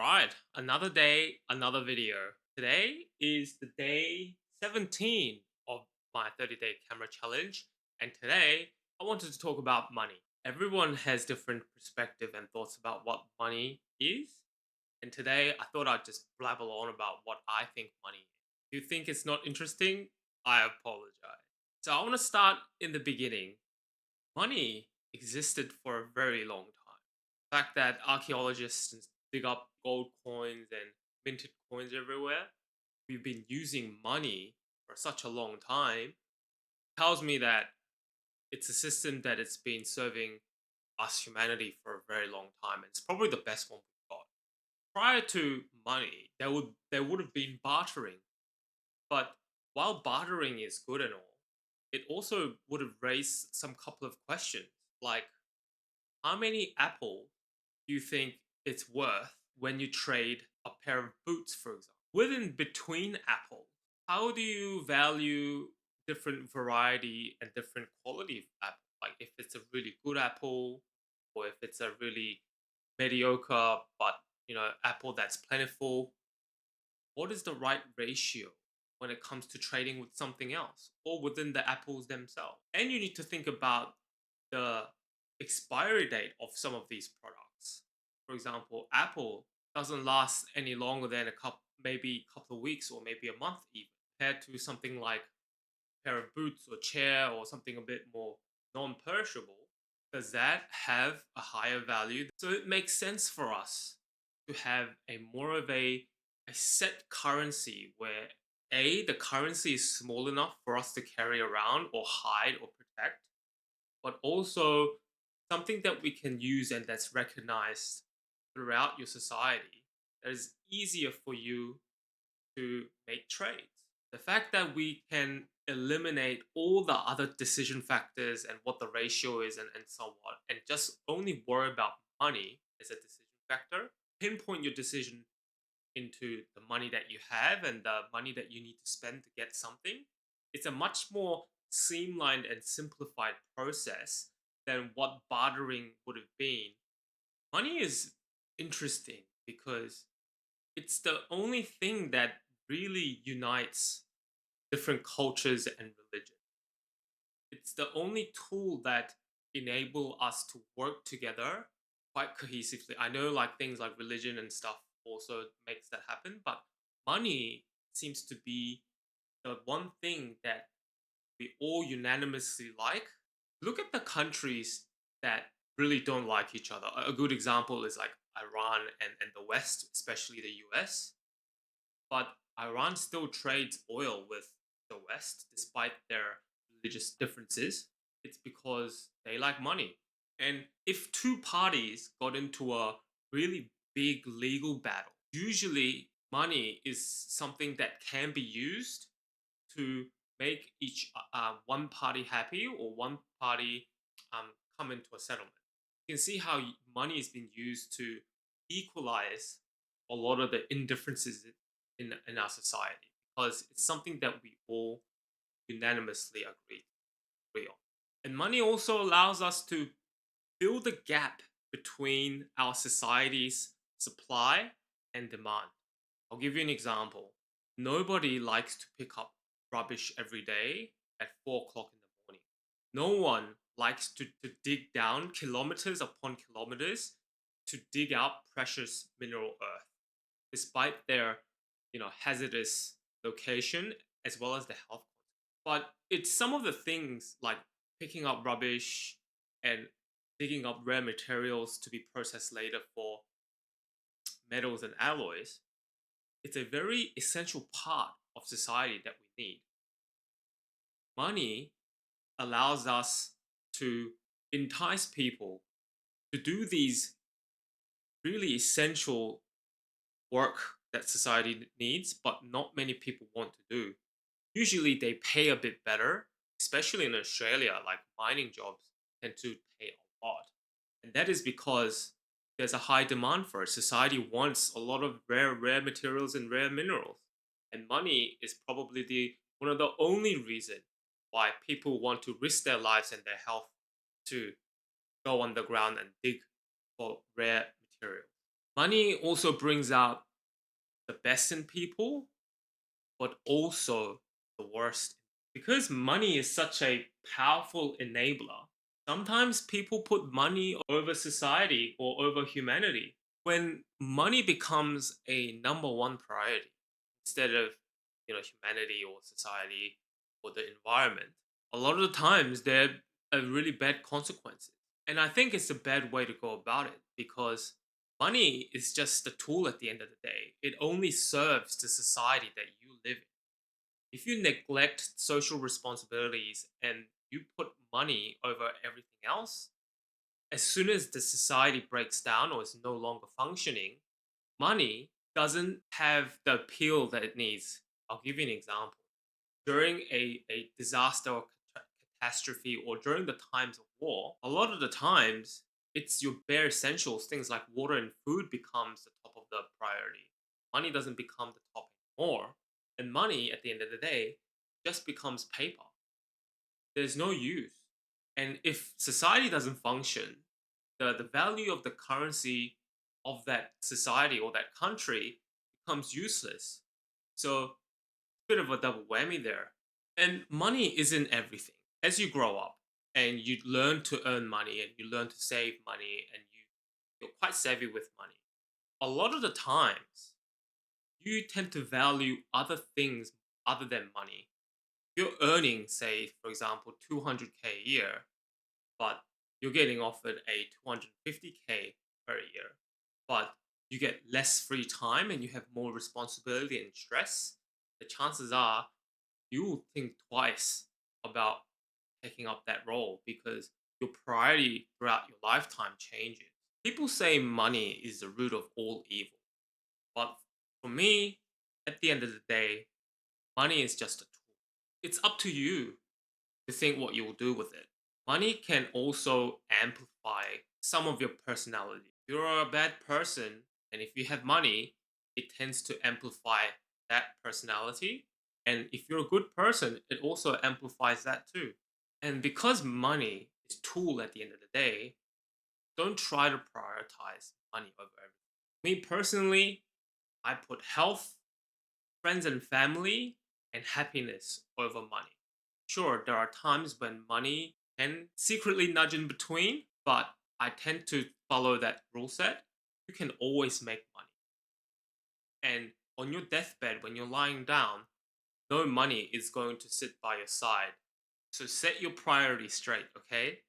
right, another day, another video. Today is the day 17 of my 30-day camera challenge, and today I wanted to talk about money. Everyone has different perspective and thoughts about what money is, and today I thought I'd just blabber on about what I think money is. If you think it's not interesting, I apologize. So I want to start in the beginning. Money existed for a very long time. The fact that archaeologists dig up gold coins and minted coins everywhere, we've been using money for such a long time, tells me that it's a system that it's been serving us humanity for a very long time. And it's probably the best one we've got. Prior to money, there would have been bartering. But while bartering is good and all, it also would have raised some couple of questions like how many Apple do you think it's worth when you trade a pair of boots, for example? Within between Apple, how do you value different variety and different quality of apple? Like if it's a really good apple, or if it's a really mediocre but apple that's plentiful. What is the right ratio when it comes to trading with something else or within the apples themselves? And you need to think about the expiry date of some of these products. For example, Apple doesn't last any longer than a couple, maybe a couple of weeks or maybe a month even, compared to something like a pair of boots or chair or something a bit more non-perishable. Does that have a higher value? So it makes sense for us to have a more of a set currency where the currency is small enough for us to carry around or hide or protect, but also something that we can use and that's recognized throughout your society that is easier for you to make trades. The fact that we can eliminate all the other decision factors and what the ratio is and so on, and just only worry about money as a decision factor, pinpoint your decision into the money that you have and the money that you need to spend to get something. It's a much more streamlined and simplified process than what bartering would have been. Money is interesting because it's the only thing that really unites different cultures and religion. It's the only tool that enable us to work together quite cohesively. I know like things like religion and stuff also makes that happen, but money seems to be the one thing that we all unanimously like. Look at the countries that really don't like each other. A good example is like Iran and the West, especially the US. But Iran still trades oil with the West despite their religious differences. It's because they like money. And if two parties got into a really big legal battle, usually money is something that can be used to make each one party happy or one party come into a settlement. You can see how money has been used to equalize a lot of the indifferences in our society because it's something that we all unanimously agree on. And money also allows us to fill the gap between our society's supply and demand. I'll give you an example. Nobody likes to pick up rubbish every day at 4 o'clock in the morning. No one likes to dig down kilometers upon kilometers to dig out precious mineral earth, despite their hazardous location as well as the health. But it's some of the things like picking up rubbish and digging up rare materials to be processed later for metals and alloys. It's a very essential part of society that we need. Money allows us to entice people to do these really essential work that society needs, but not many people want to do. Usually they pay a bit better, especially in Australia, like mining jobs tend to pay a lot. And that is because there's a high demand for it. Society wants a lot of rare materials and rare minerals. And money is probably the one of the only reason why people want to risk their lives and their health to go underground and dig for rare materials. Money also brings out the best in people, but also the worst. Because money is such a powerful enabler, sometimes people put money over society or over humanity. When money becomes a number one priority instead of humanity or society or the environment, a lot of the times there are really bad consequences. And I think it's a bad way to go about it because money is just a tool at the end of the day. It only serves the society that you live in. If you neglect social responsibilities and you put money over everything else, as soon as the society breaks down or is no longer functioning, money doesn't have the appeal that it needs. I'll give you an example. During a disaster or catastrophe or during the times of war, a lot of the times it's your bare essentials, things like water and food becomes the top of the priority. Money doesn't become the top anymore. And money at the end of the day just becomes paper. There's no use. And if society doesn't function, the value of the currency of that society or that country becomes useless. So bit of a double whammy there. And money isn't everything. As you grow up and you learn to earn money and you learn to save money and you're quite savvy with money, a lot of the times you tend to value other things other than money. You're earning, say, for example, 200K a year, but you're getting offered a 250K per year, but you get less free time and you have more responsibility and stress, the chances are you will think twice about taking up that role because your priority throughout your lifetime changes. People say money is the root of all evil, but for me, at the end of the day, money is just a tool. It's up to you to think what you will do with it. Money can also amplify some of your personality. If you're a bad person and if you have money, it tends to amplify that personality. And if you're a good person, it also amplifies that too. And because money is tool at the end of the day, don't try to prioritize money over everything. Me personally, I put health, friends and family, and happiness over money. Sure, there are times when money can secretly nudge in between, but I tend to follow that rule set. You can always make money. And on your deathbed, when you're lying down, no money is going to sit by your side. So set your priorities straight, okay?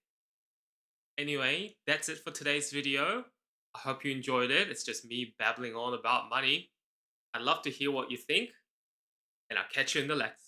Anyway, that's it for today's video. I hope you enjoyed it. It's just me babbling on about money. I'd love to hear what you think, and I'll catch you in the next.